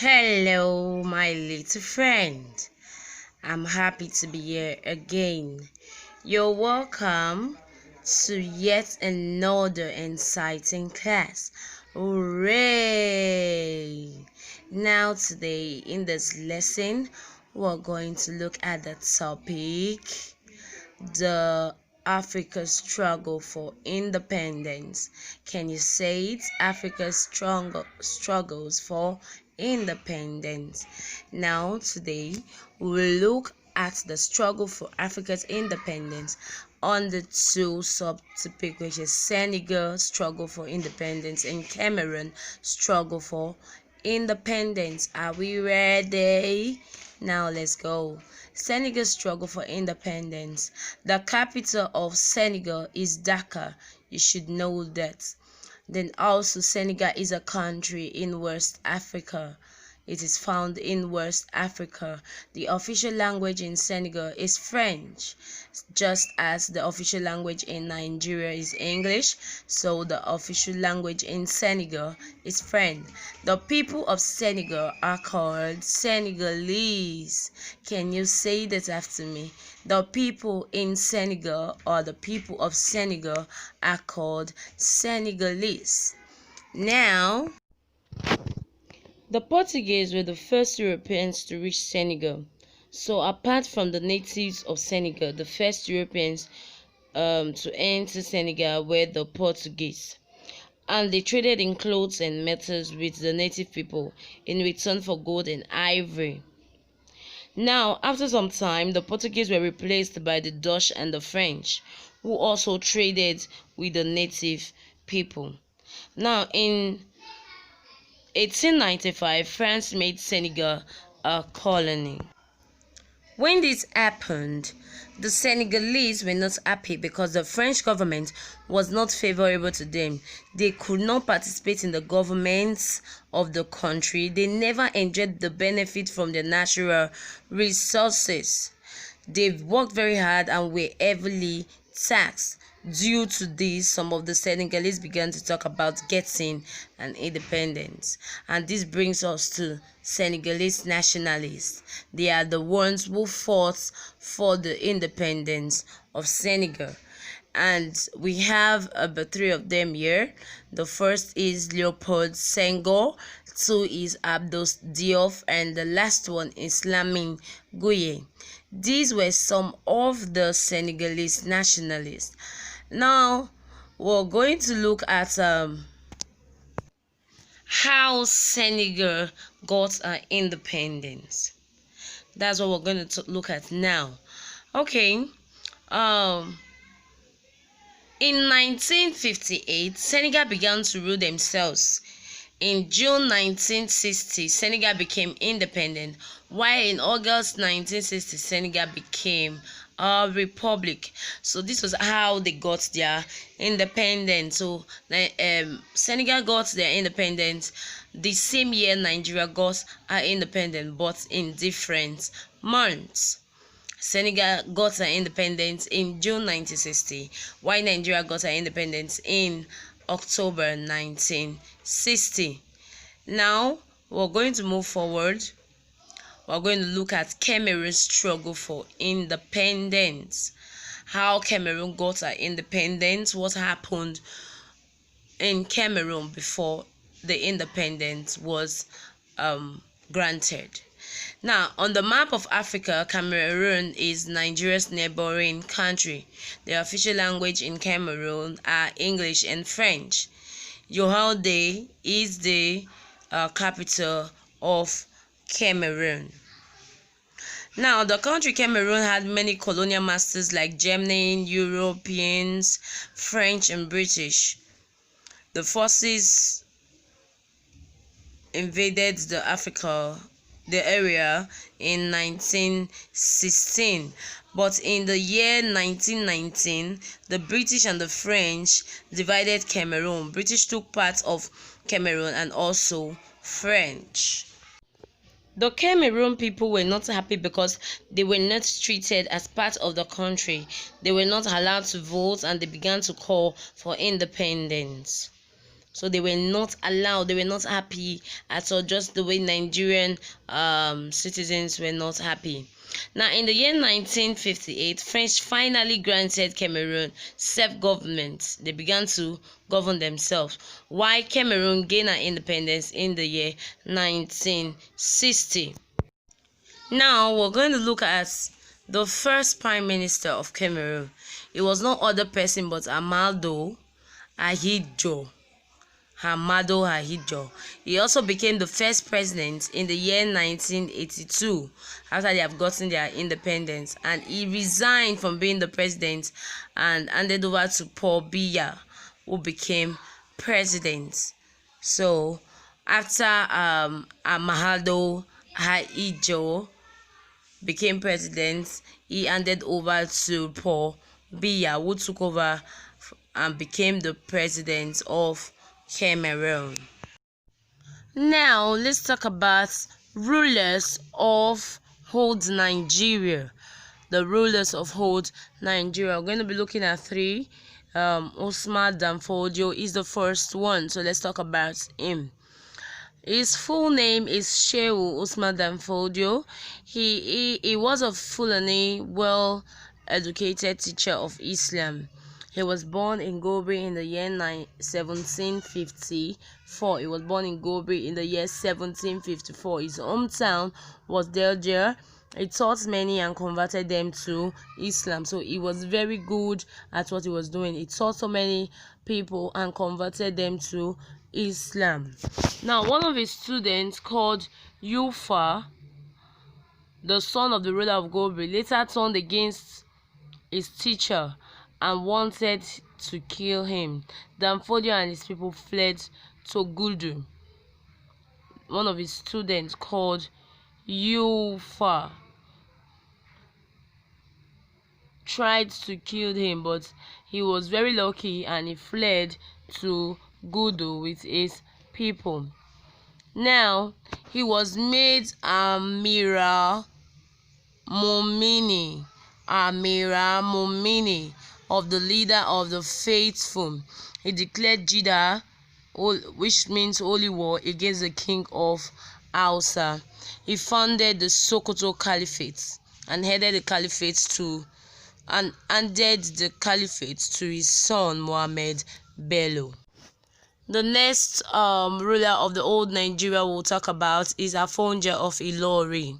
Hello, my little friend. I'm happy to be here again. You're welcome to yet another exciting class. Hooray! Now, today in this lesson, we're going to look at the topic the Africa's struggle for independence. Can you say it? Africa's struggles for independence. Now, today, we will look at the struggle for Africa's independence under two subtopics, which is Senegal struggle for independence and Cameroon struggle for independence. Are we ready? Now let's go. Senegal struggle for independence. The capital of Senegal is Dakar. You should know that. Then also Senegal is a country in West Africa. It is found in West Africa. The official language in Senegal is French, just as the official language in Nigeria is English, so the official language in Senegal is French. The people of Senegal are called Senegalese. Can you say that after me? The people in Senegal, or the people of Senegal, are called Senegalese. Now, the Portuguese were the first Europeans to reach Senegal. So, apart from the natives of Senegal, the first Europeans to enter Senegal were the Portuguese. And they traded in clothes and metals with the native people in return for gold and ivory. Now, after some time, the Portuguese were replaced by the Dutch and the French, who also traded with the native people. Now, in 1895, France made Senegal a colony. When this happened, the Senegalese were not happy because the French government was not favorable to them. They could not participate in the governments of the country. They never enjoyed the benefit from the natural resources. They worked very hard and were heavily taxed. Due to this, some of the Senegalese began to talk about getting an independence. And this brings us to Senegalese nationalists. They are the ones who fought for the independence of Senegal. And we have about three of them here. The first is Leopold Senghor, two is Abdou Diouf, and the last one is Lamine Gueye. These were some of the Senegalese nationalists. Now, we're going to look at how Senegal got her independence. That's what we're going to look at now. Okay. In 1958, Senegal began to rule themselves. In June 1960, Senegal became independent, while in August 1960, Senegal became a republic. So this was how they got their independence. So Senegal got their independence the same year Nigeria got her independence, but in different months. Senegal got her independence in June 1960, while Nigeria got her independence in October 1960. Now, we're going to move forward. We're going to look at Cameroon's struggle for independence. How Cameroon got her independence, what happened in Cameroon before the independence was granted. Now, on the map of Africa, Cameroon is Nigeria's neighboring country. The official language in Cameroon are English and French. Yaoundé is the capital of Cameroon. Now, the country Cameroon had many colonial masters like Germany, Europeans, French, and British. The forces invaded the area in 1916, but in the year 1919, the British and the French divided Cameroon. British took part of Cameroon and also French. The Cameroon people were not happy because they were not treated as part of the country. They were not allowed to vote, and they began to call for independence. So they were not allowed, they were not happy at all, just the way Nigerian citizens were not happy. Now, in the year 1958, French finally granted Cameroon self-government. They began to govern themselves, while Cameroon gained her independence in the year 1960. Now, we're going to look at the first Prime Minister of Cameroon. It was no other person but Amadou Ahidjo. Amadou Ahidjo. He also became the first president in the year 1982 after they have gotten their independence, and he resigned from being the president and handed over to Paul Biya, who became president. So after Amadou Ahidjo became president, he handed over to Paul Biya, who took over and became the president of Cameroon. Now let's talk about rulers of old Nigeria. The rulers of old Nigeria. We're going to be looking at three. Usman Dan Fodio is the first one, so let's talk about him. His full name is Shehu Usman Dan Fodio. He was a Fulani, well-educated teacher of Islam. He was born in Gobe in the year 1754. He was born in Gobe in the year 1754. His hometown was Delgia. He taught many and converted them to Islam. So he was very good at what he was doing. He taught so many people and converted them to Islam. Now, one of his students called Yufa, the son of the ruler of Gobe, later turned against his teacher and wanted to kill him. Dan Fodio and his people fled to Gudu. One of his students called Yufa tried to kill him, but he was very lucky and he fled to Gudu with his people. Now, he was made Amira Mumini of the leader of the faithful. He declared Jida, which means holy war, against the king of Hausa. He founded the Sokoto Caliphate and handed the caliphate to his son Mohammed Bello. The next ruler of the old Nigeria we'll talk about is Afonja of Ilori.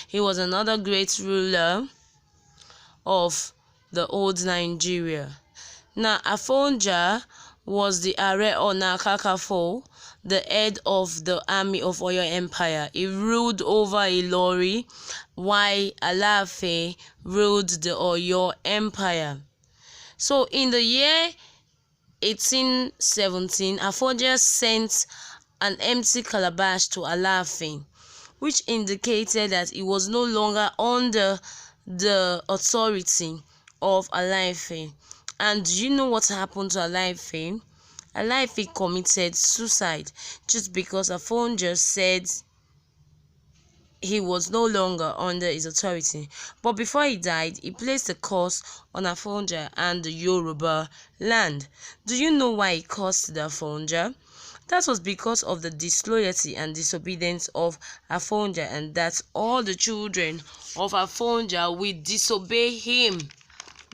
He was another great ruler of the old Nigeria. Now, Afonja was the Are Ona Kakafo, the head of the army of Oyo Empire. He ruled over Ilori, while Alaafin ruled the Oyo Empire. So, in the year 1817, Afonja sent an empty calabash to Alaafin, which indicated that he was no longer under the authority of Alaafin. And do you know what happened to Alaafin? Alaafin committed suicide just because Afonja said he was no longer under his authority. But before he died, he placed a curse on Afonja and the Yoruba land. Do you know why he cursed the Afonja? That was because of the disloyalty and disobedience of Afonja, and that all the children of Afonja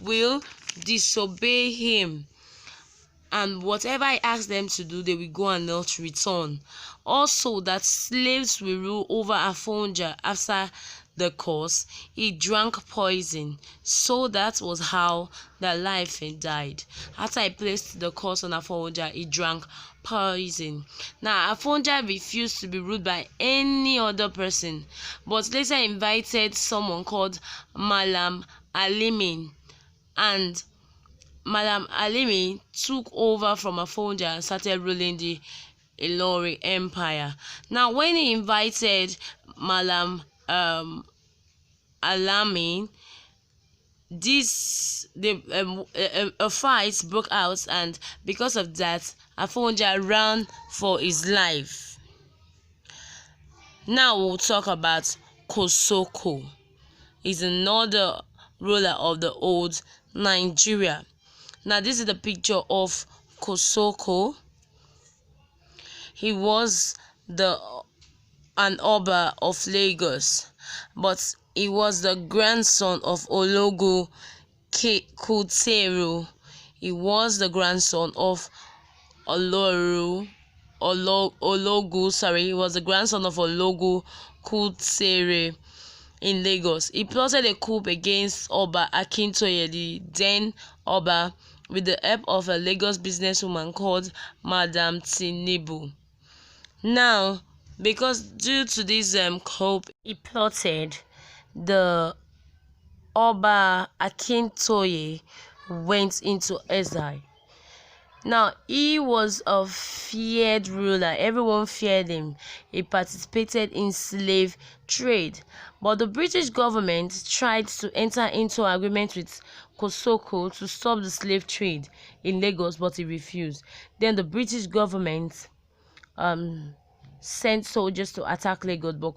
will disobey him. And whatever I ask them to do, they will go and not return. Also, that slaves will rule over Afonja after the curse. He drank poison. So that was how that life died. After I placed the curse on Afonja, he drank poison. Now, Afonja refused to be ruled by any other person, but later invited someone called Malam Alimin, and Malam Alimi took over from Afonja and started ruling the Ilori Empire. Now, when he invited Malam Alamin, a fight broke out, and because of that, Afonja ran for his life. Now we'll talk about Kosoko. He's another ruler of the old Nigeria. Now, this is the picture of Kosoko. He was an Oba of Lagos, but he was the grandson of Ologu Kutero. He was the grandson of Ologu. He was the grandson of Ologu Kutere in Lagos. He plotted a coup against Oba Akintoye, the then Oba, with the help of a Lagos businesswoman called Madam Tinubu. Now, because due to this coup he plotted, the Oba Akintoye went into exile. Now, he was a feared ruler. Everyone feared him. He participated in slave trade. But the British government tried to enter into agreement with Kosoko to stop the slave trade in Lagos, but he refused. Then the British government sent soldiers to attack Lagos, but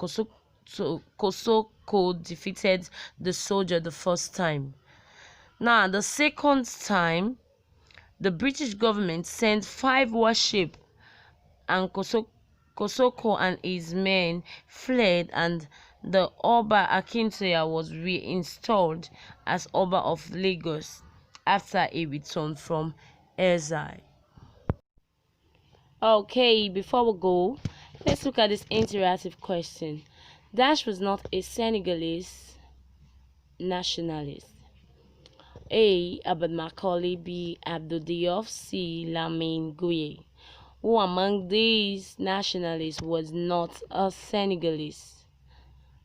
Kosoko defeated the soldier the first time. Now, the second time, the British government sent 5 warships, and Kosoko and his men fled, and the Oba Akintoye was reinstalled as Oba of Lagos after he returned from exile. Okay, before we go, let's look at this interactive question. Dash was not a Senegalese nationalist. A. Abad Macaulay. B. Abdou Diouf. C. Lamine Gueye. Who among these nationalists was not a Senegalese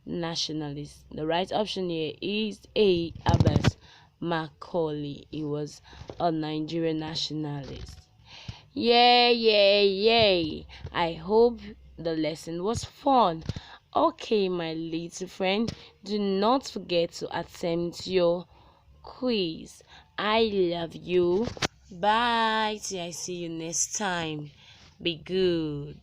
nationalist? The right option here is A. Abad Macaulay. He was a Nigerian nationalist. Yay! I hope the lesson was fun. Okay, my little friend, do not forget to attempt your quiz. I love you. Bye. Till I see you next time. Be good.